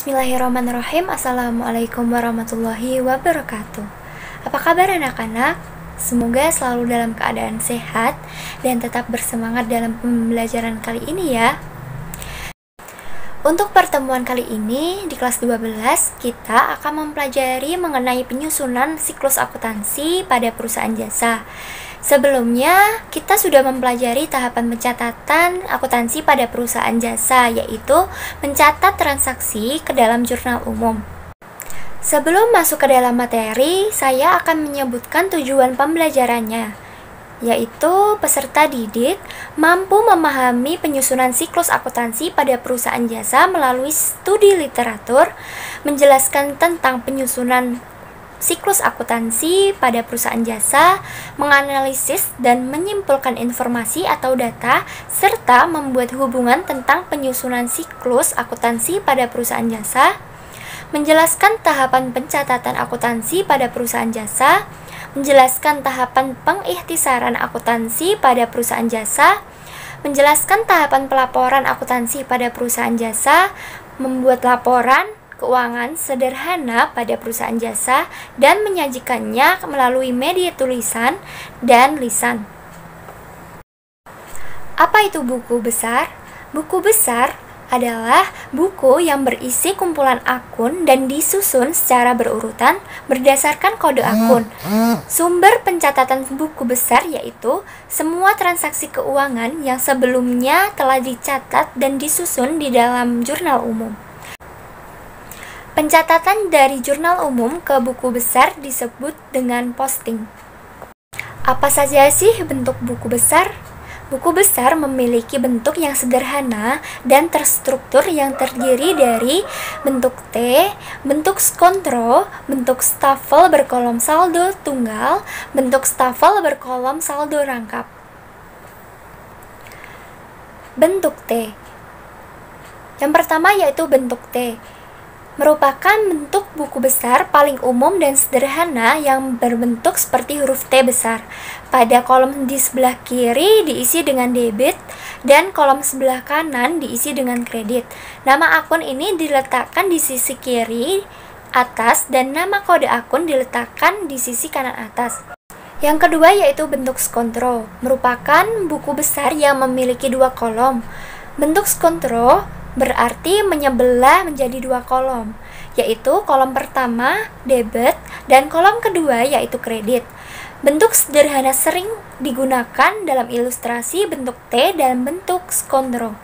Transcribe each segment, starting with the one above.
Bismillahirrahmanirrahim. Assalamualaikum warahmatullahi wabarakatuh. Apa kabar anak-anak? Semoga selalu dalam keadaan sehat dan tetap bersemangat dalam pembelajaran kali ini ya. Untuk pertemuan kali ini di kelas 12 kita akan mempelajari mengenai penyusunan siklus akuntansi pada perusahaan jasa. Sebelumnya, kita sudah mempelajari tahapan pencatatan akuntansi pada perusahaan jasa, yaitu mencatat transaksi ke dalam jurnal umum. Sebelum masuk ke dalam materi, saya akan menyebutkan tujuan pembelajarannya, yaitu peserta didik mampu memahami penyusunan siklus akuntansi pada perusahaan jasa melalui studi literatur, menjelaskan tentang penyusunan siklus akuntansi pada perusahaan jasa, menganalisis dan menyimpulkan informasi atau data, serta membuat hubungan tentang penyusunan siklus akuntansi pada perusahaan jasa, menjelaskan tahapan pencatatan akuntansi pada perusahaan jasa, menjelaskan tahapan pengikhtisaran akuntansi pada perusahaan jasa, menjelaskan tahapan pelaporan akuntansi pada perusahaan jasa, membuat laporan keuangan sederhana pada perusahaan jasa, dan menyajikannya melalui media tulisan dan lisan. Apa itu buku besar? Buku besar adalah buku yang berisi kumpulan akun dan disusun secara berurutan berdasarkan kode akun. Sumber pencatatan buku besar yaitu semua transaksi keuangan yang sebelumnya telah dicatat dan disusun di dalam jurnal umum. Pencatatan dari jurnal umum ke buku besar disebut dengan posting. Apa saja sih bentuk buku besar? Buku besar memiliki bentuk yang sederhana dan terstruktur yang terdiri dari bentuk T, bentuk skontro, bentuk stafel berkolom saldo tunggal, bentuk stafel berkolom saldo rangkap. Bentuk T. Yang pertama yaitu bentuk T. Merupakan bentuk buku besar paling umum dan sederhana yang berbentuk seperti huruf T besar. Pada kolom di sebelah kiri diisi dengan debit dan kolom sebelah kanan diisi dengan kredit. Nama akun ini diletakkan di sisi kiri atas dan nama kode akun diletakkan di sisi kanan atas. Yang kedua yaitu bentuk skontro, merupakan buku besar yang memiliki dua kolom. Bentuk skontro berarti menyebelah menjadi dua kolom, yaitu kolom pertama debit dan kolom kedua yaitu kredit. Bentuk sederhana sering digunakan dalam ilustrasi bentuk T dan bentuk skontro.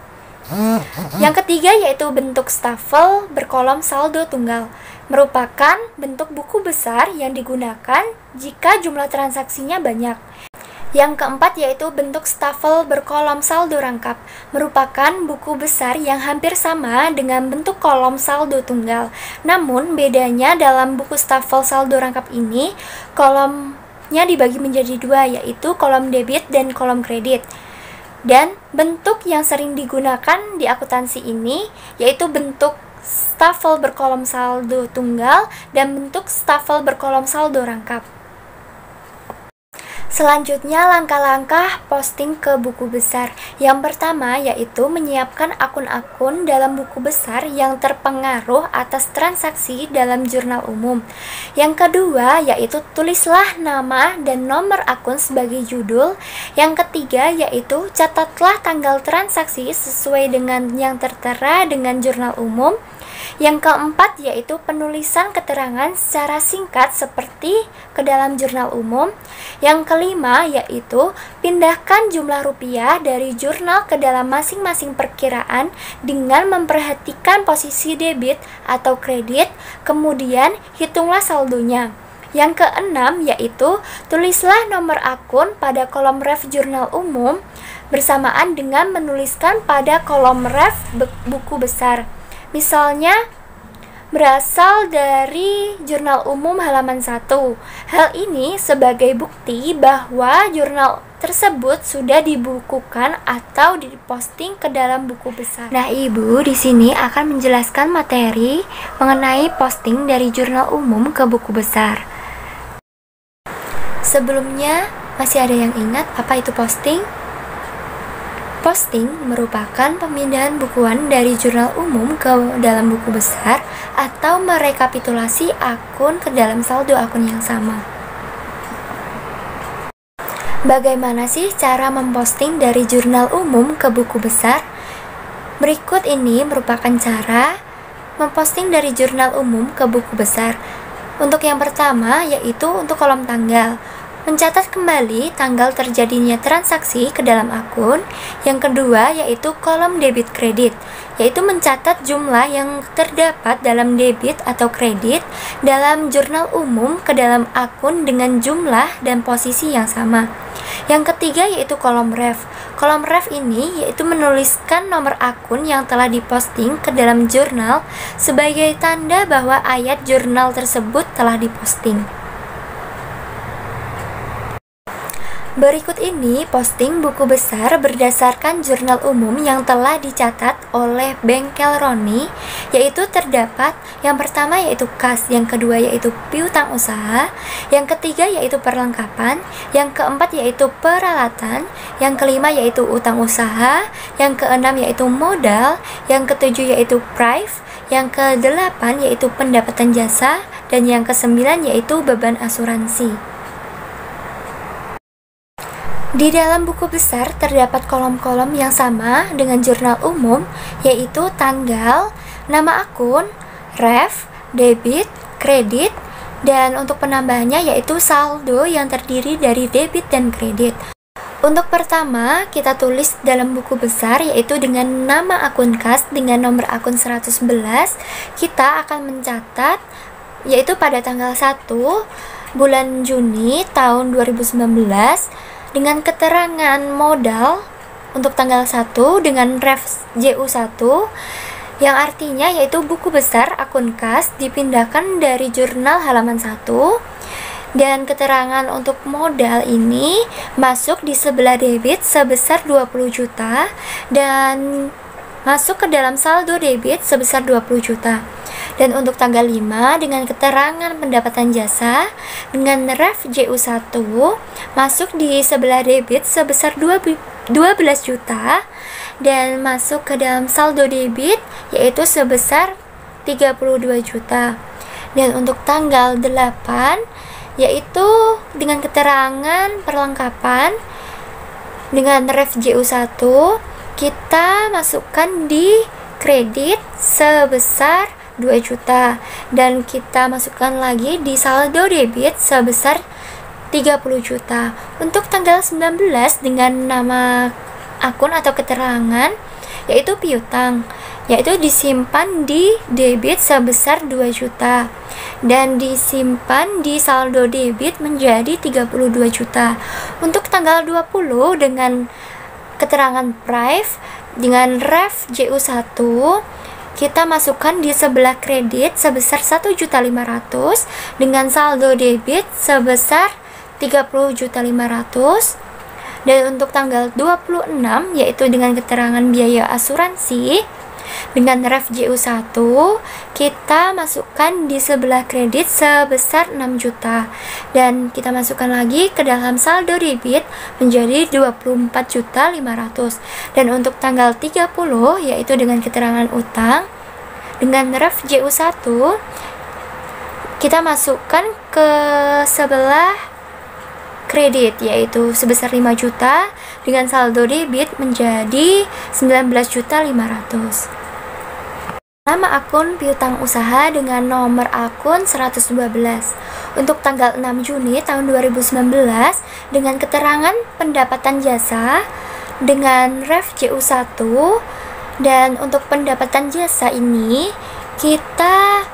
Yang ketiga yaitu bentuk stafel berkolom saldo tunggal, merupakan bentuk buku besar yang digunakan jika jumlah transaksinya banyak. Yang keempat yaitu bentuk stafel berkolom saldo rangkap, merupakan buku besar yang hampir sama dengan bentuk kolom saldo tunggal. Namun bedanya dalam buku stafel saldo rangkap ini, kolomnya dibagi menjadi dua, yaitu kolom debit dan kolom kredit. Dan bentuk yang sering digunakan di akuntansi ini yaitu bentuk stafel berkolom saldo tunggal dan bentuk stafel berkolom saldo rangkap. Selanjutnya langkah-langkah posting ke buku besar. Yang pertama yaitu menyiapkan akun-akun dalam buku besar yang terpengaruh atas transaksi dalam jurnal umum. Yang kedua yaitu tulislah nama dan nomor akun sebagai judul. Yang ketiga yaitu catatlah tanggal transaksi sesuai dengan yang tertera dengan jurnal umum. Yang keempat yaitu penulisan keterangan secara singkat seperti ke dalam jurnal umum. Yang kelima yaitu pindahkan jumlah rupiah dari jurnal ke dalam masing-masing perkiraan dengan memperhatikan posisi debit atau kredit, kemudian hitunglah saldonya. Yang keenam yaitu tulislah nomor akun pada kolom ref jurnal umum bersamaan dengan menuliskan pada kolom ref buku besar. Misalnya berasal dari jurnal umum halaman 1. Hal ini sebagai bukti bahwa jurnal tersebut sudah dibukukan atau diposting ke dalam buku besar. Nah, Ibu di sini akan menjelaskan materi mengenai posting dari jurnal umum ke buku besar. Sebelumnya, masih ada yang ingat apa itu posting? Posting merupakan pemindahan bukuan dari jurnal umum ke dalam buku besar atau merekapitulasi akun ke dalam saldo akun yang sama. Bagaimana sih cara memposting dari jurnal umum ke buku besar? Berikut ini merupakan cara memposting dari jurnal umum ke buku besar. Untuk yang pertama yaitu untuk kolom tanggal. Mencatat kembali tanggal terjadinya transaksi ke dalam akun. Yang kedua yaitu kolom debit kredit, yaitu mencatat jumlah yang terdapat dalam debit atau kredit dalam jurnal umum ke dalam akun dengan jumlah dan posisi yang sama. Yang ketiga yaitu kolom ref. Kolom ref ini yaitu menuliskan nomor akun yang telah diposting ke dalam jurnal sebagai tanda bahwa ayat jurnal tersebut telah diposting. Berikut ini posting buku besar berdasarkan jurnal umum yang telah dicatat oleh Bengkel Roni, yaitu terdapat yang pertama yaitu kas, yang kedua yaitu piutang usaha, yang ketiga yaitu perlengkapan, yang keempat yaitu peralatan, yang kelima yaitu utang usaha, yang keenam yaitu modal, yang ketujuh yaitu price, yang kedelapan yaitu pendapatan jasa, dan yang kesembilan yaitu beban asuransi. Di dalam buku besar terdapat kolom-kolom yang sama dengan jurnal umum, yaitu tanggal, nama akun, ref, debit, kredit, dan untuk penambahannya yaitu saldo yang terdiri dari debit dan kredit. Untuk pertama, kita tulis dalam buku besar yaitu dengan nama akun kas dengan nomor akun 111, kita akan mencatat yaitu pada tanggal 1 bulan Juni tahun 2019 dengan keterangan modal untuk tanggal 1 dengan ref JU1 yang artinya yaitu buku besar akun kas dipindahkan dari jurnal halaman 1, dan keterangan untuk modal ini masuk di sebelah debit sebesar 20 juta dan masuk ke dalam saldo debit sebesar 20 juta. Dan untuk tanggal 5 dengan keterangan pendapatan jasa dengan ref JU1 masuk di sebelah debit sebesar 12 juta dan masuk ke dalam saldo debit yaitu sebesar 32 juta. Dan untuk tanggal 8 yaitu dengan keterangan perlengkapan dengan ref JU1 kita masukkan di kredit sebesar 2 juta dan kita masukkan lagi di saldo debit sebesar 30 juta. Untuk tanggal 19 dengan nama akun atau keterangan yaitu piutang, yaitu disimpan di debit sebesar 2 juta dan disimpan di saldo debit menjadi 32 juta. Untuk tanggal 20 dengan keterangan price dengan ref JU1 kita masukkan di sebelah kredit sebesar 1.500.000 dengan saldo debit sebesar 30.500.000. Dan untuk tanggal 26 yaitu dengan keterangan biaya asuransi dengan ref JU1 kita masukkan di sebelah kredit sebesar 6 juta dan kita masukkan lagi ke dalam saldo debit menjadi 24.500.000. Dan untuk tanggal 30 yaitu dengan keterangan utang dengan ref JU1 kita masukkan ke sebelah kredit yaitu sebesar 5 juta dengan saldo debit menjadi 19.500.000. Nama akun piutang usaha dengan nomor akun 112. Untuk tanggal 6 Juni tahun 2019 dengan keterangan pendapatan jasa dengan ref JU1 dan untuk pendapatan jasa ini kita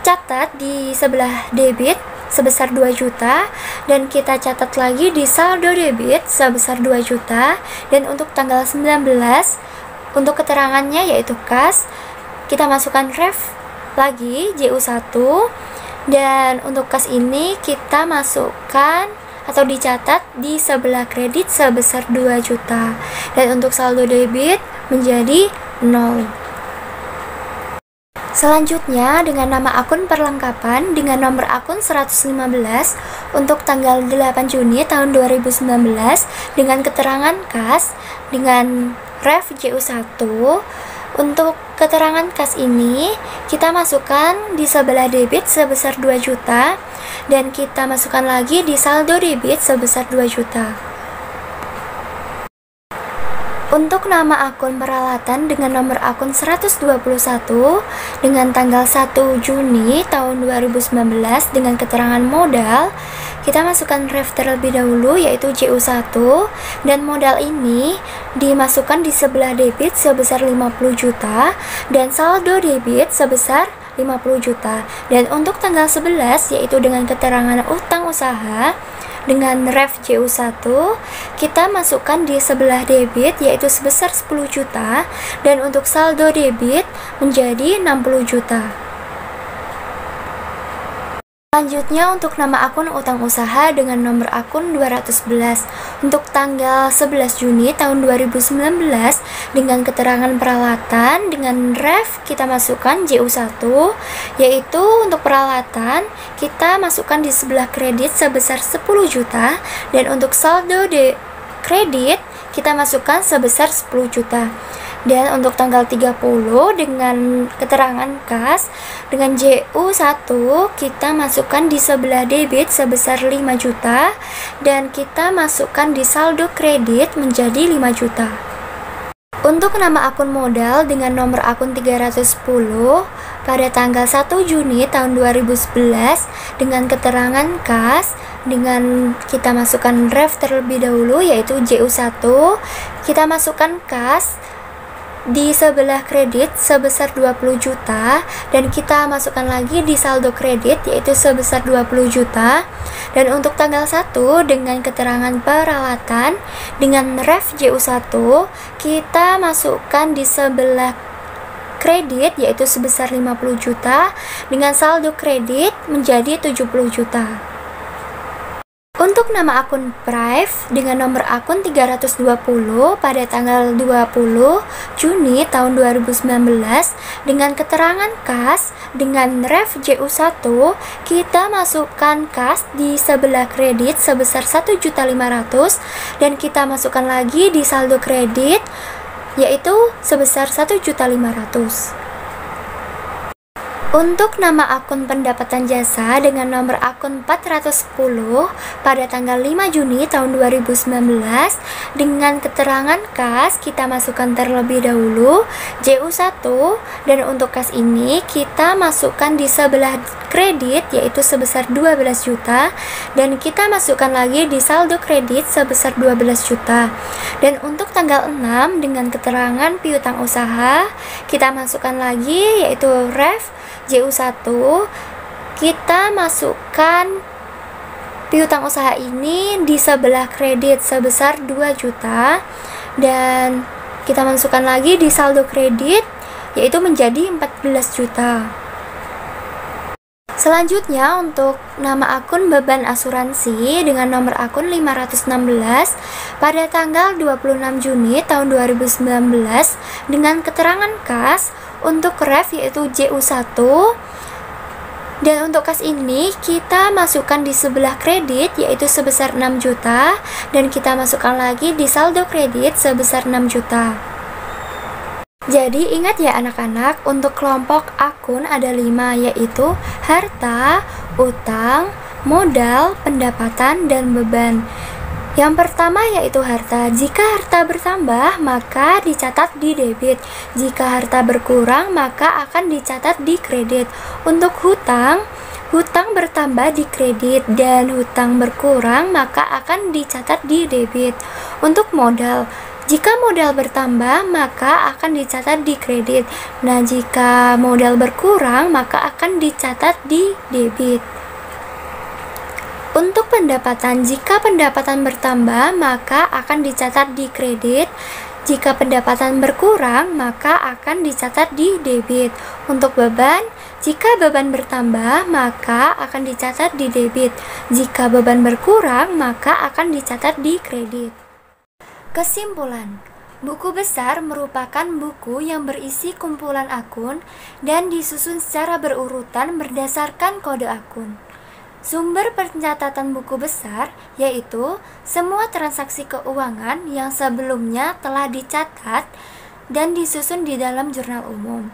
catat di sebelah debit sebesar 2 juta dan kita catat lagi di saldo debit sebesar 2 juta. Dan untuk tanggal 19 untuk keterangannya yaitu kas kita masukkan ref lagi JU1 dan untuk kas ini kita masukkan atau dicatat di sebelah kredit sebesar 2 juta dan untuk saldo debit menjadi 0. Selanjutnya, dengan nama akun perlengkapan dengan nomor akun 115 untuk tanggal 8 Juni tahun 2019 dengan keterangan kas dengan ref JU1. Untuk keterangan kas ini kita masukkan di sebelah debit sebesar 2 juta dan kita masukkan lagi di saldo debit sebesar 2 juta. Untuk nama akun peralatan dengan nomor akun 121 dengan tanggal 1 Juni tahun 2019 dengan keterangan modal, kita masukkan ref terlebih dahulu yaitu JU1 dan modal ini dimasukkan di sebelah debit sebesar 50 juta dan saldo debit sebesar 50 juta. Dan untuk tanggal 11 yaitu dengan keterangan utang usaha dengan ref JU1 kita masukkan di sebelah debit yaitu sebesar 10 juta dan untuk saldo debit menjadi 60 juta. Selanjutnya untuk nama akun utang usaha dengan nomor akun 211 untuk tanggal 11 Juni tahun 2019 dengan keterangan peralatan dengan ref kita masukkan JU1 yaitu untuk peralatan kita masukkan di sebelah kredit sebesar 10 juta dan untuk saldo kredit kita masukkan sebesar 10 juta. Dan untuk tanggal 30 dengan keterangan kas dengan JU1 kita masukkan di sebelah debit sebesar 5 juta dan kita masukkan di saldo kredit menjadi 5 juta. Untuk nama akun modal dengan nomor akun 310 pada tanggal 1 Juni tahun 2011 dengan keterangan kas dengan kita masukkan ref terlebih dahulu yaitu JU1, kita masukkan kas di sebelah kredit sebesar 20 juta dan kita masukkan lagi di saldo kredit yaitu sebesar 20 juta. Dan untuk tanggal 1 dengan keterangan peralatan dengan ref JU1 kita masukkan di sebelah kredit yaitu sebesar 50 juta dengan saldo kredit menjadi 70 juta. Untuk nama akun Prive dengan nomor akun 320 pada tanggal 20 Juni tahun 2019 dengan keterangan kas dengan ref JU1 kita masukkan kas di sebelah kredit sebesar 1.500.000 dan kita masukkan lagi di saldo kredit yaitu sebesar 1.500.000. Untuk nama akun pendapatan jasa dengan nomor akun 410 pada tanggal 5 Juni tahun 2019 dengan keterangan kas kita masukkan terlebih dahulu JU1 dan untuk kas ini kita masukkan di sebelah kredit yaitu sebesar 12 juta dan kita masukkan lagi di saldo kredit sebesar 12 juta. Dan untuk tanggal 6 dengan keterangan piutang usaha kita masukkan lagi yaitu ref JU1 kita masukkan piutang usaha ini di sebelah kredit sebesar 2 juta dan kita masukkan lagi di saldo kredit yaitu menjadi 14 juta. Selanjutnya untuk nama akun beban asuransi dengan nomor akun 516 pada tanggal 26 Juni tahun 2019 dengan keterangan kas untuk ref yaitu JU1 dan untuk kas ini kita masukkan di sebelah kredit yaitu sebesar 6 juta dan kita masukkan lagi di saldo kredit sebesar 6 juta. Jadi ingat ya anak-anak, untuk kelompok akun ada 5 yaitu harta, utang, modal, pendapatan, dan beban. Yang pertama yaitu harta. Jika harta bertambah maka dicatat di debit. Jika harta berkurang maka akan dicatat di kredit. Untuk hutang bertambah di kredit dan hutang berkurang maka akan dicatat di debit. Untuk modal, jika modal bertambah maka akan dicatat di kredit. Nah, jika modal berkurang maka akan dicatat di debit. Untuk pendapatan, jika pendapatan bertambah maka akan dicatat di kredit. Jika pendapatan berkurang maka akan dicatat di debit. Untuk beban, jika beban bertambah maka akan dicatat di debit. Jika beban berkurang maka akan dicatat di kredit. Kesimpulan, Buku besar merupakan buku yang berisi kumpulan akun dan disusun secara berurutan berdasarkan kode akun. Sumber pencatatan buku besar yaitu semua transaksi keuangan yang sebelumnya telah dicatat dan disusun di dalam jurnal umum.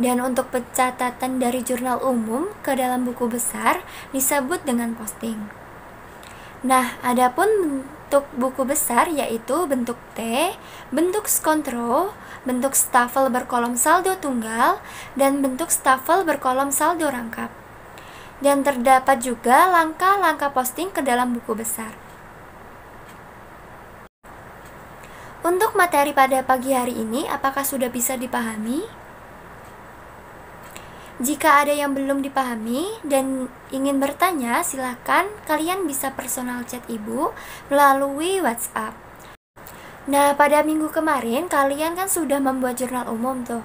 Dan untuk pencatatan dari jurnal umum ke dalam buku besar disebut dengan posting. Nah, adapun bentuk buku besar yaitu bentuk T, bentuk skontro, bentuk stafel berkolom saldo tunggal, dan bentuk stafel berkolom saldo rangkap. Dan terdapat juga langkah-langkah posting ke dalam buku besar. Untuk materi pada pagi hari ini, apakah sudah bisa dipahami? Jika ada yang belum dipahami dan ingin bertanya, silakan kalian bisa personal chat Ibu melalui WhatsApp. Nah, pada minggu kemarin kalian kan sudah membuat jurnal umum tuh.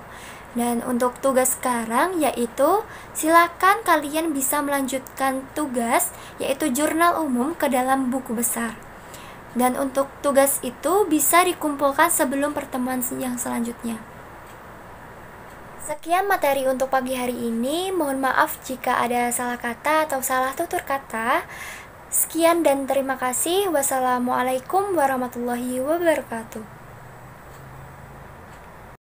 Dan untuk tugas sekarang yaitu silakan kalian bisa melanjutkan tugas yaitu jurnal umum ke dalam buku besar. Dan untuk tugas itu bisa dikumpulkan sebelum pertemuan yang selanjutnya. Sekian materi untuk pagi hari ini. Mohon maaf jika ada salah kata atau salah tutur kata. Sekian dan terima kasih. Wassalamualaikum warahmatullahi wabarakatuh.